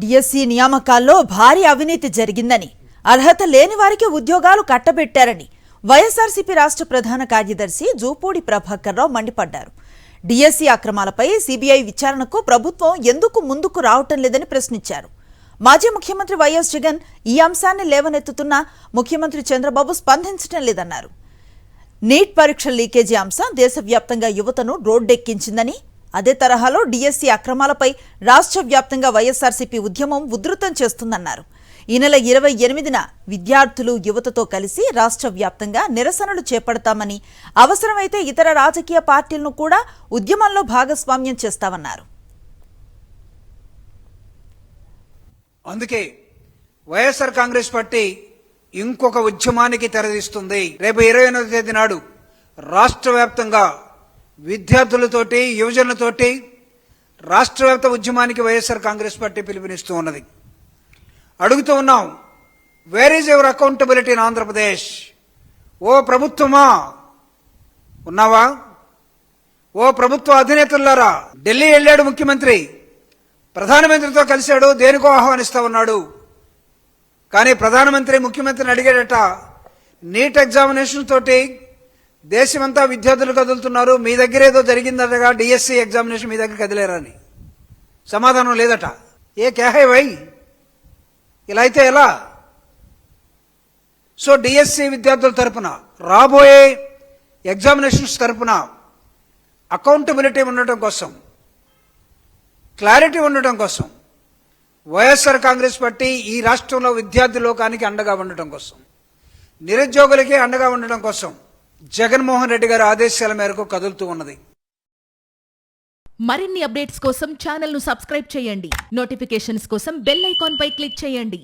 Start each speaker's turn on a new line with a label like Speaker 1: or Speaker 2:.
Speaker 1: DSC నియామకాల్లో భారీ అవినీతి జరిగిందని, అర్హత లేని వారికి ఉద్యోగాలు కట్టబెట్టారని వైఎస్ఆర్సీపీ రాష్ట్ర ప్రధాన కార్యదర్శి జూపూడి ప్రభాకర్ రావు మండిపడ్డారు. డిఎస్సి అక్రమాలపై సీబీఐ విచారణకు ప్రభుత్వం ఎందుకు ముందుకు రావటం లేదని ప్రశ్నించారు. మాజీ ముఖ్యమంత్రి వైఎస్ జగన్ ఈ అంశాన్ని లేవనెత్తుతున్నా ముఖ్యమంత్రి చంద్రబాబు స్పందించడం లేదన్నారు. నీట్ పరీక్ష లీకేజీ అంశం దేశవ్యాప్తంగా యువతను రోడ్డెక్కించిందని, అదే తరహాలో డిఎస్సి అక్రమాలపై రాష్ట్ర వ్యాప్తంగా వైఎస్ఆర్సీపీ ఉద్యమం ఉధృతం చేస్తుందన్నారు. ఈ నెల 28న విద్యార్థులు యువతతో కలిసి రాష్ట్ర వ్యాప్తంగా నిరసనలు చేపడతామని, అవసరమైతే ఇతర రాజకీయ పార్టీలను కూడా ఉద్యమంలో భాగస్వామ్యం చేస్తామన్నారు.
Speaker 2: అందుకే వైఎస్ఆర్ కాంగ్రెస్ పార్టీ ఇంకొక ఉద్యమానికి తెరదీస్తుంది. రేపు 28వ తేదీ నాడు రాష్ట్ర వ్యాప్తంగా విద్యార్థులతోటి యువజనులతోటి రాష్ట్ర వ్యాప్త ఉద్యమానికి వైఎస్ఆర్ కాంగ్రెస్ పార్టీ పిలుపునిస్తూ ఉన్నది. అడుగుతూ ఉన్నాం, where is your accountability in Andhra Pradesh? ఓ ప్రభుత్వమా ఉన్నావా? ఓ ప్రభుత్వ అధినేతలారా, ఢిల్లీ వెళ్ళాడు ముఖ్యమంత్రి, ప్రధానమంత్రితో కలిశాడు, దేనికో ఆహ్వానిస్తా ఉన్నాడు. కానీ ప్రధానమంత్రి ముఖ్యమంత్రిని అడిగాడట, నీట్ ఎగ్జామినేషన్ తోటి దేశమంతా విద్యార్థులు కదులుతున్నారు, మీ దగ్గర ఏదో జరిగిందటగా, డిఎస్సి ఎగ్జామినేషన్ మీ దగ్గర కదిలేరని. సమాధానం లేదట. ఏ క్యాహే వై, ఇలా అయితే ఎలా? సో డిఎస్సి విద్యార్థుల తరపున, రాబోయే ఎగ్జామినేషన్స్ తరపున అకౌంటబిలిటీ ఉండటం కోసం, క్లారిటీ ఉండటం కోసం వైఎస్ఆర్ కాంగ్రెస్ పార్టీ ఈ రాష్ట్రంలో విద్యార్థి లోకానికి అండగా ఉండటం కోసం, నిరుద్యోగులకి అండగా ఉండటం కోసం జగన్మోహన్ రెడ్డి గారి ఆదేశాల మేరకు కదులుతూ ఉన్నది.
Speaker 3: మరిన్ని అప్డేట్స్ కోసం ఛానల్ ను సబ్స్క్రైబ్ చేయండి. నోటిఫికేషన్స్ కోసం బెల్ ఐకాన్ పై క్లిక్ చేయండి.